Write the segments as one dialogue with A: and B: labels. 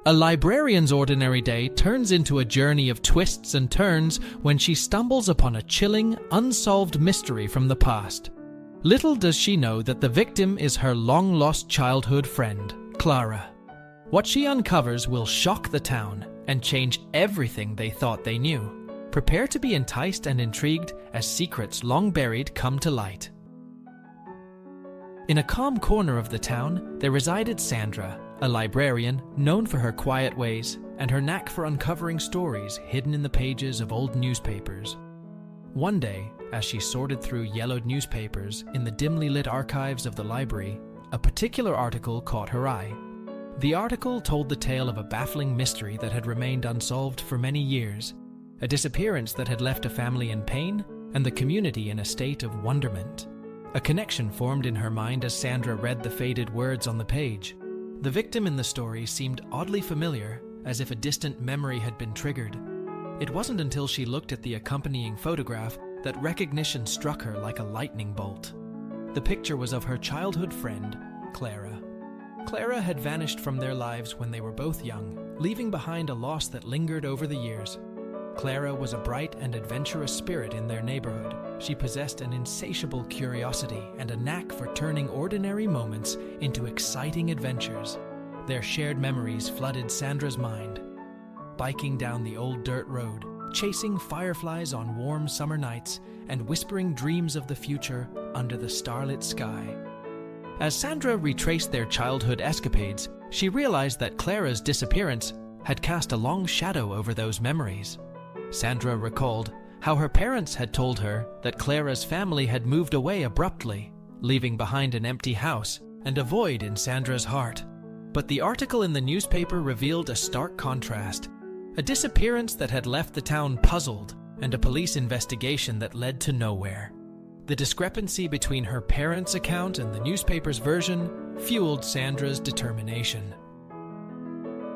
A: A librarian's ordinary day turns into a journey of twists and turns when she stumbles upon a chilling, unsolved mystery from the past. Little does she know that the victim is her long-lost childhood friend, Clara. What she uncovers will shock the town and change everything they thought they knew. Prepare to be enticed and intrigued as secrets long buried come to light. In a calm corner of the town, there resided Sandra, a librarian known for her quiet ways and her knack for uncovering stories hidden in the pages of old newspapers. One day, as she sorted through yellowed newspapers in the dimly lit archives of the library, a particular article caught her eye. The article told the tale of a baffling mystery that had remained unsolved for many years, a disappearance that had left a family in pain and the community in a state of wonderment. A connection formed in her mind as Sandra read the faded words on the page. The victim in the story seemed oddly familiar, as if a distant memory had been triggered. It wasn't until she looked at the accompanying photograph that recognition struck her like a lightning bolt. The picture was of her childhood friend, Clara. Clara had vanished from their lives when they were both young, leaving behind a loss that lingered over the years. Clara was a bright and adventurous spirit in their neighborhood. She possessed an insatiable curiosity and a knack for turning ordinary moments into exciting adventures. Their shared memories flooded Sandra's mind. Biking down the old dirt road, chasing fireflies on warm summer nights, and whispering dreams of the future under the starlit sky. As Sandra retraced their childhood escapades, she realized that Clara's disappearance had cast a long shadow over those memories. Sandra recalled how her parents had told her that Clara's family had moved away abruptly, leaving behind an empty house and a void in Sandra's heart. But the article in the newspaper revealed a stark contrast, a disappearance that had left the town puzzled and a police investigation that led to nowhere. The discrepancy between her parents' account and the newspaper's version fueled Sandra's determination.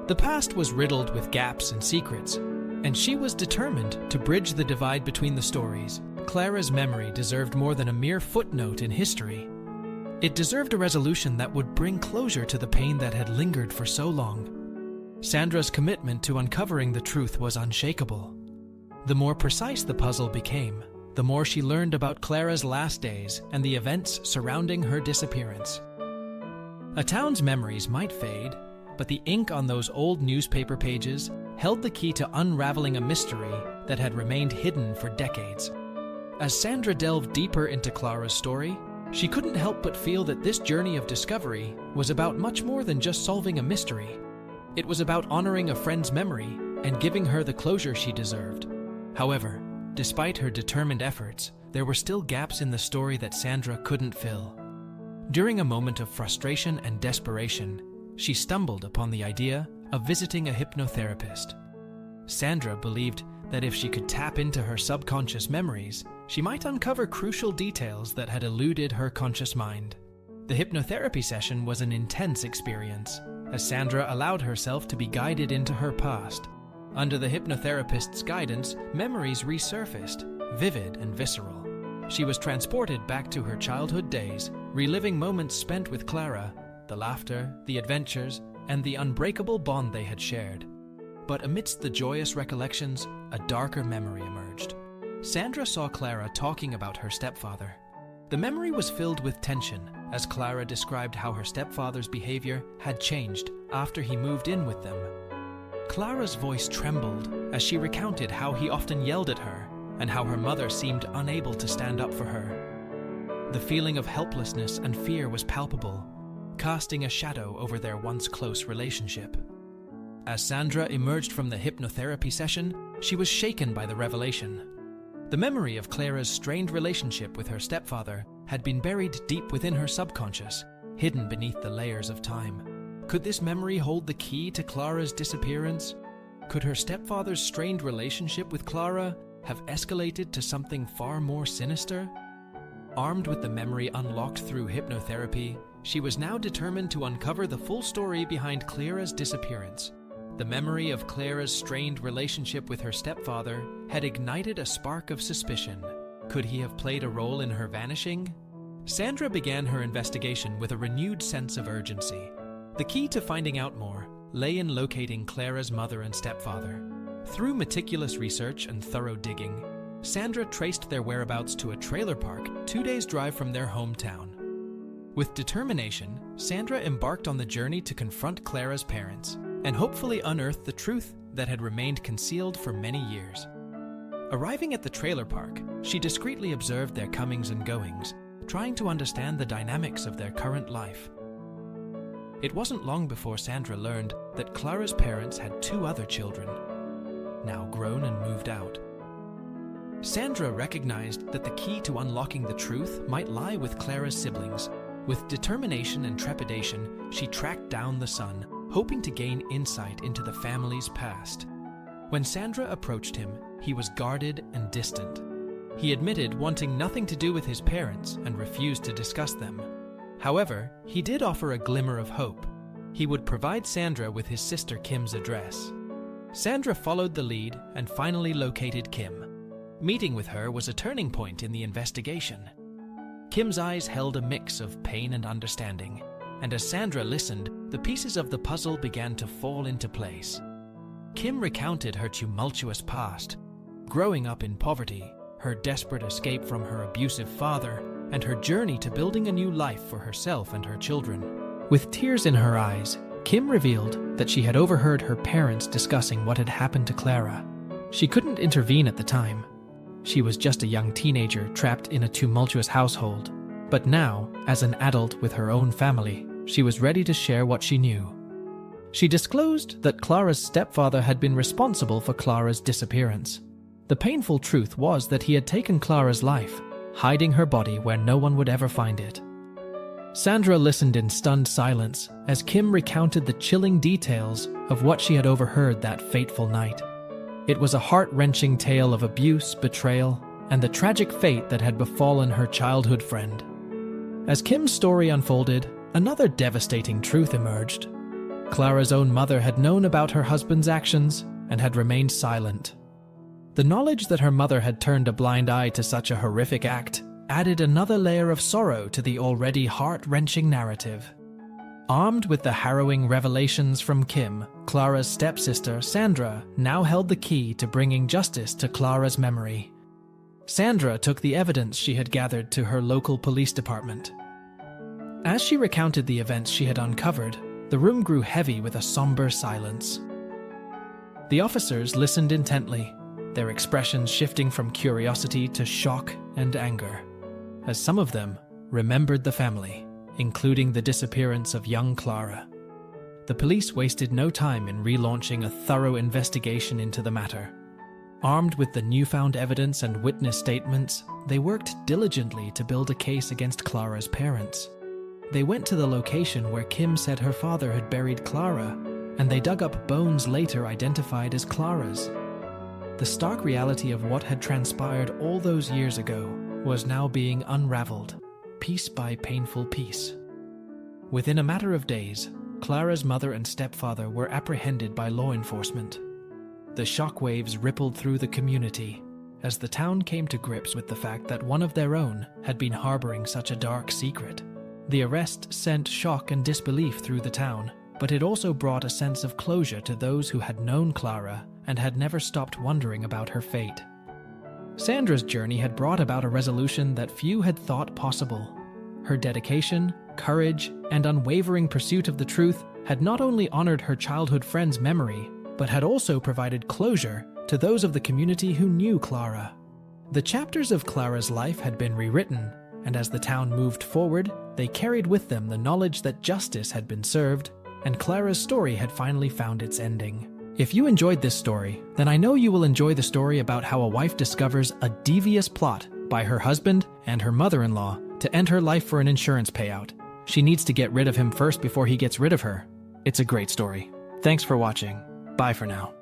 A: The past was riddled with gaps and secrets, and she was determined to bridge the divide between the stories. Clara's memory deserved more than a mere footnote in history. It deserved a resolution that would bring closure to the pain that had lingered for so long. Sandra's commitment to uncovering the truth was unshakable. The more precise the puzzle became, the more she learned about Clara's last days and the events surrounding her disappearance. A town's memories might fade, but the ink on those old newspaper pages held the key to unraveling a mystery that had remained hidden for decades. As Sandra delved deeper into Clara's story, she couldn't help but feel that this journey of discovery was about much more than just solving a mystery. It was about honoring a friend's memory and giving her the closure she deserved. However, despite her determined efforts, there were still gaps in the story that Sandra couldn't fill. During a moment of frustration and desperation, she stumbled upon the idea of visiting a hypnotherapist. Sandra believed that if she could tap into her subconscious memories, she might uncover crucial details that had eluded her conscious mind. The hypnotherapy session was an intense experience, as Sandra allowed herself to be guided into her past. Under the hypnotherapist's guidance, memories resurfaced, vivid and visceral. She was transported back to her childhood days, reliving moments spent with Clara, the laughter, the adventures, and the unbreakable bond they had shared. But amidst the joyous recollections, a darker memory emerged. Sandra saw Clara talking about her stepfather. The memory was filled with tension, as Clara described how her stepfather's behavior had changed after he moved in with them. Clara's voice trembled as she recounted how he often yelled at her and how her mother seemed unable to stand up for her. The feeling of helplessness and fear was palpable, casting a shadow over their once close relationship. As Sandra emerged from the hypnotherapy session, she was shaken by the revelation. The memory of Clara's strained relationship with her stepfather had been buried deep within her subconscious, hidden beneath the layers of time. Could this memory hold the key to Clara's disappearance? Could her stepfather's strained relationship with Clara have escalated to something far more sinister? Armed with the memory unlocked through hypnotherapy, she was now determined to uncover the full story behind Clara's disappearance. The memory of Clara's strained relationship with her stepfather had ignited a spark of suspicion. Could he have played a role in her vanishing? Sandra began her investigation with a renewed sense of urgency. The key to finding out more lay in locating Clara's mother and stepfather. Through meticulous research and thorough digging, Sandra traced their whereabouts to a trailer park 2 days' drive from their hometown. With determination, Sandra embarked on the journey to confront Clara's parents and hopefully unearth the truth that had remained concealed for many years. Arriving at the trailer park, she discreetly observed their comings and goings, trying to understand the dynamics of their current life. It wasn't long before Sandra learned that Clara's parents had 2 other children, now grown and moved out. Sandra recognized that the key to unlocking the truth might lie with Clara's siblings. With determination and trepidation, she tracked down the son, hoping to gain insight into the family's past. When Sandra approached him, he was guarded and distant. He admitted wanting nothing to do with his parents and refused to discuss them. However, he did offer a glimmer of hope. He would provide Sandra with his sister Kim's address. Sandra followed the lead and finally located Kim. Meeting with her was a turning point in the investigation. Kim's eyes held a mix of pain and understanding, and as Sandra listened, the pieces of the puzzle began to fall into place. Kim recounted her tumultuous past, growing up in poverty, her desperate escape from her abusive father, and her journey to building a new life for herself and her children. With tears in her eyes, Kim revealed that she had overheard her parents discussing what had happened to Clara. She couldn't intervene at the time. She was just a young teenager trapped in a tumultuous household. But now, as an adult with her own family, she was ready to share what she knew. She disclosed that Clara's stepfather had been responsible for Clara's disappearance. The painful truth was that he had taken Clara's life, hiding her body where no one would ever find it. Sandra listened in stunned silence as Kim recounted the chilling details of what she had overheard that fateful night. It was a heart-wrenching tale of abuse, betrayal, and the tragic fate that had befallen her childhood friend. As Kim's story unfolded, another devastating truth emerged. Clara's own mother had known about her husband's actions and had remained silent. The knowledge that her mother had turned a blind eye to such a horrific act added another layer of sorrow to the already heart-wrenching narrative. Armed with the harrowing revelations from Kim, Clara's stepsister, Sandra, now held the key to bringing justice to Clara's memory. Sandra took the evidence she had gathered to her local police department. As she recounted the events she had uncovered, the room grew heavy with a somber silence. The officers listened intently, their expressions shifting from curiosity to shock and anger, as some of them remembered the family, including the disappearance of young Clara. The police wasted no time in relaunching a thorough investigation into the matter. Armed with the newfound evidence and witness statements, they worked diligently to build a case against Clara's parents. They went to the location where Kim said her father had buried Clara, and they dug up bones later identified as Clara's. The stark reality of what had transpired all those years ago was now being unraveled, piece by painful piece. Within a matter of days, Clara's mother and stepfather were apprehended by law enforcement. The shockwaves rippled through the community as the town came to grips with the fact that one of their own had been harboring such a dark secret. The arrest sent shock and disbelief through the town, but it also brought a sense of closure to those who had known Clara and had never stopped wondering about her fate. Sandra's journey had brought about a resolution that few had thought possible. Her dedication, courage, and unwavering pursuit of the truth had not only honored her childhood friend's memory, but had also provided closure to those of the community who knew Clara. The chapters of Clara's life had been rewritten, and as the town moved forward, they carried with them the knowledge that justice had been served, and Clara's story had finally found its ending. If you enjoyed this story, then I know you will enjoy the story about how a wife discovers a devious plot by her husband and her mother-in-law to end her life for an insurance payout. She needs to get rid of him first before he gets rid of her. It's a great story. Thanks for watching. Bye for now.